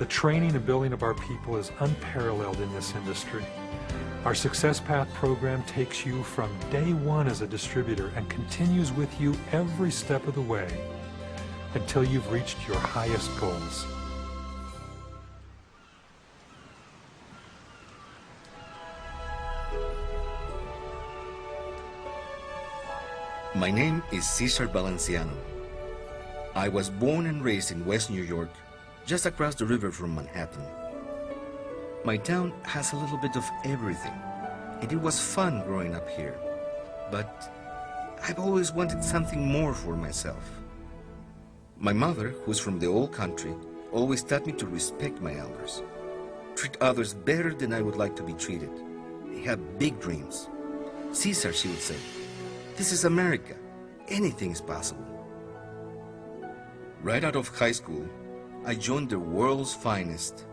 The training and building of our people is unparalleled in this industry. Our Success Path program takes you from day one as a distributor and continues with you every step of the way until you've reached your highest goals. My name is Cesar Valenciano. I was born and raised in West New York, just across the river from Manhattan. My town has a little bit of everything, and it was fun growing up here. But I've always wanted something more for myself. My mother, who's from the old country, always taught me to respect my elders, treat others better than I would like to be treated, and have big dreams. Cesar, she would say, this is America. Anything is possible. Right out of high school, I joined the world's finest,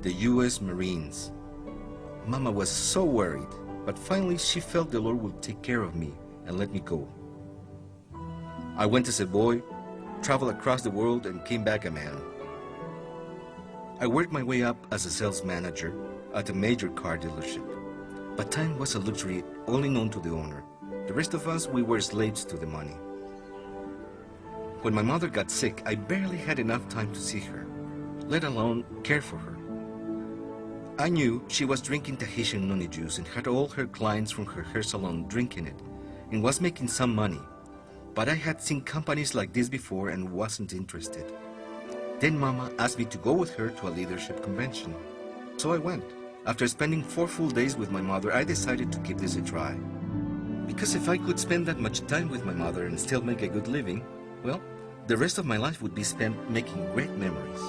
the U.S. Marines. Mama was so worried, but finally she felt the Lord would take care of me and let me go. I went as a boy, traveled across the world, and came back a man. I worked my way up as a sales manager at a major car dealership, but time was a luxury only known to the owner. The rest of us, we were slaves to the money. When my mother got sick, I barely had enough time to see her, let alone care for her. I knew she was drinking Tahitian noni juice and had all her clients from her hair salon drinking it and was making some money. But I had seen companies like this before and wasn't interested. Then Mama asked me to go with her to a leadership convention. So I went. After spending 4 full days with my mother, I decided to give this a try. Because if I could spend that much time with my mother and still make a good living, well, the rest of my life would be spent making great memories.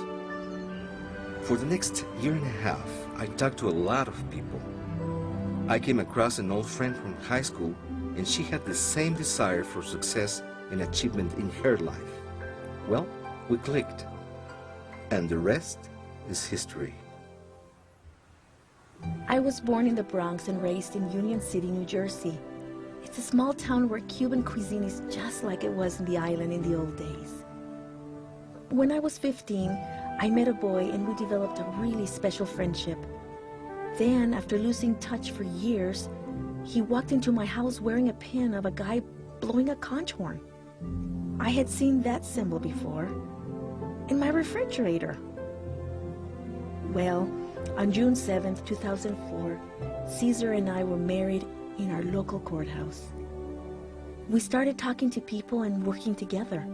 For the next year and a half, I talked to a lot of people. I came across an old friend from high school, and she had the same desire for success and achievement in her life. Well, we clicked, and the rest is history. I was born in the Bronx and raised in Union City, New Jersey. It's a small town where Cuban cuisine is just like it was in the island in the old days. When I was 15, I met a boy and we developed a really special friendship. Then, after losing touch for years, he walked into my house wearing a pin of a guy blowing a conch horn. I had seen that symbol before in my refrigerator. Well, on June 7th, 2004, Cesar and I were married in our local courthouse. We started talking to people and working together,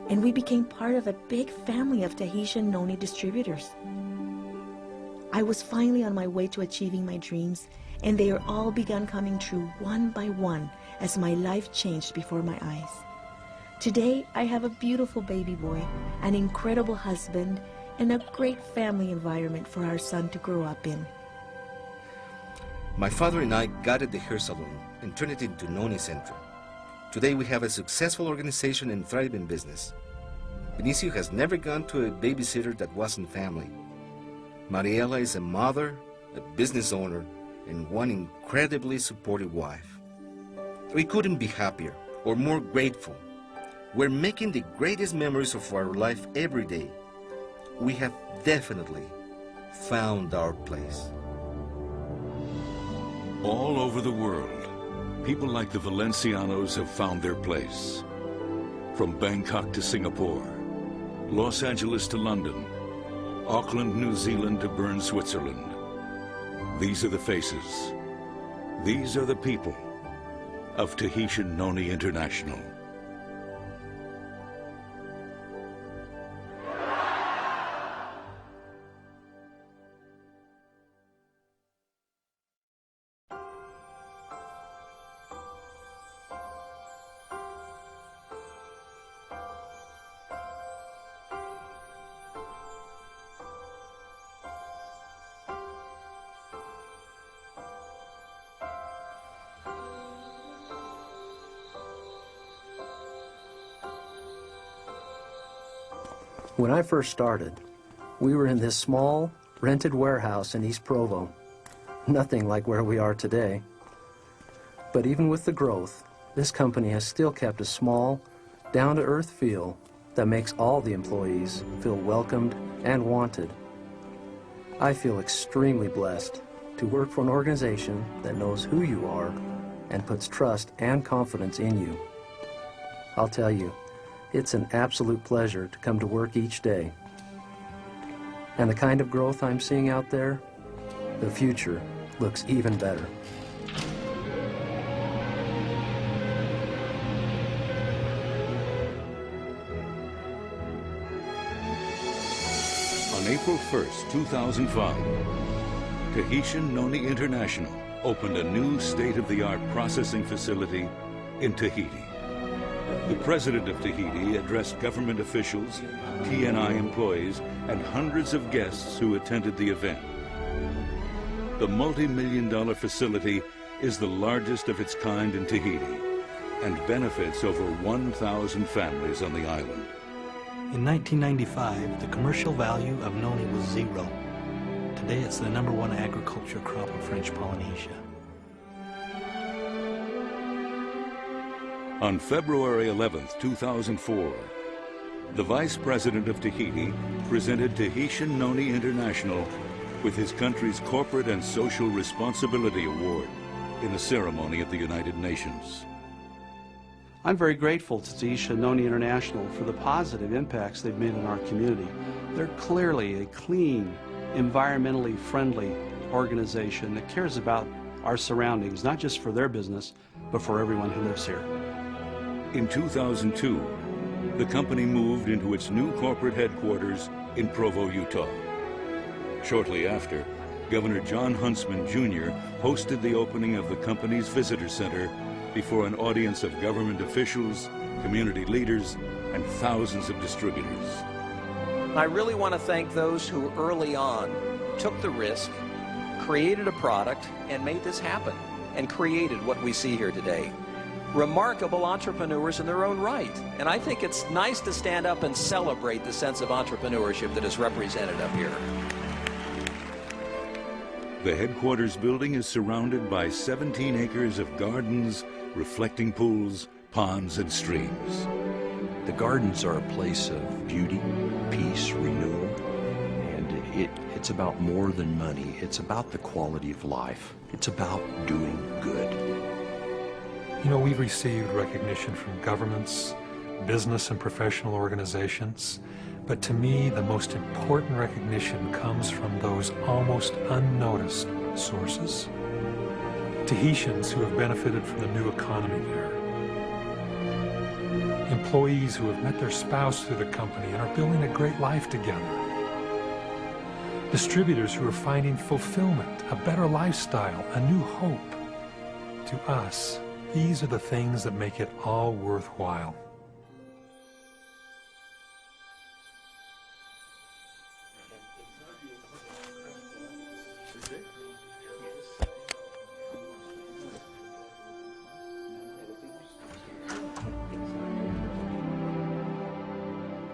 and we became part of a big family of Tahitian noni distributors. I was finally on my way to achieving my dreams, and they are all begun coming true one by one as my life changed before my eyes. Today, I have a beautiful baby boy, an incredible husband, and a great family environment for our son to grow up in. My father and I gutted the hair salon and turned it into Noni Center. Today we have a successful organization and thriving business. Benicio has never gone to a babysitter that wasn't family. Mariela is a mother, a business owner, and one incredibly supportive wife. We couldn't be happier or more grateful. We're making the greatest memories of our life every day. We have definitely found our place. All over the world, people like the Valencianos have found their place. From Bangkok to Singapore, Los Angeles to London, Auckland, New Zealand to Bern, Switzerland. These are the faces. These are the people of Tahitian Noni International. When I first started, we were in this small, rented warehouse in East Provo. Nothing like where we are today. But even with the growth, this company has still kept a small, down-to-earth feel that makes all the employees feel welcomed and wanted, I feel extremely blessed to work for an organization that knows who you are and puts trust and confidence in you. I'll tell you, it's an absolute pleasure to come to work each day. And the kind of growth I'm seeing out there, the future looks even better. On April 1st, 2005, Tahitian Noni International opened a new state-of-the-art processing facility in Tahiti. The president of Tahiti addressed government officials, TNI employees, and hundreds of guests who attended the event. The multi-million-dollar facility is the largest of its kind in Tahiti and benefits over 1,000 families on the island. In 1995, the commercial value of noni was zero. Today, it's the #1 agriculture crop of French Polynesia. On February 11th, 2004, the Vice President of Tahiti presented Tahitian Noni International with his country's Corporate and Social Responsibility Award in a ceremony at the United Nations. I'm very grateful to Tahitian Noni International for the positive impacts they've made in our community. They're clearly a clean, environmentally friendly organization that cares about our surroundings, not just for their business, but for everyone who lives here. In 2002, the company moved into its new corporate headquarters in Provo, Utah. Shortly after, Governor John Huntsman Jr. hosted the opening of the company's visitor center before an audience of government officials, community leaders, and thousands of distributors. I really want to thank those who early on took the risk, created a product, and made this happen, and created what we see here today. Remarkable entrepreneurs in their own right. And I think it's nice to stand up and celebrate the sense of entrepreneurship that is represented up here. The headquarters building is surrounded by 17 acres of gardens, reflecting pools, ponds, and streams. The gardens are a place of beauty, peace, renewal, and it's about more than money. It's about the quality of life. It's about doing good. You know, we've received recognition from governments, business and professional organizations, but to me, the most important recognition comes from those almost unnoticed sources. Tahitians who have benefited from the new economy there. Employees who have met their spouse through the company and are building a great life together. Distributors who are finding fulfillment, a better lifestyle, a new hope. To us, these are the things that make it all worthwhile.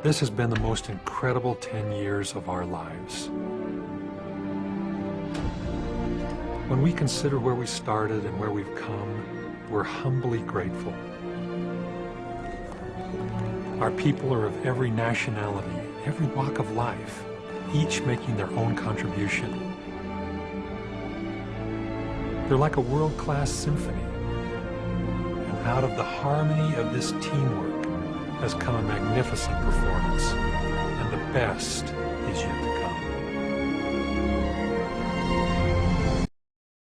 This has been the most incredible 10 years of our lives. When we consider where we started and where we've come, we're humbly grateful. Our people are of every nationality, every walk of life, each making their own contribution. They're like a world-class symphony. And out of the harmony of this teamwork has come a magnificent performance, and the best is yet to come.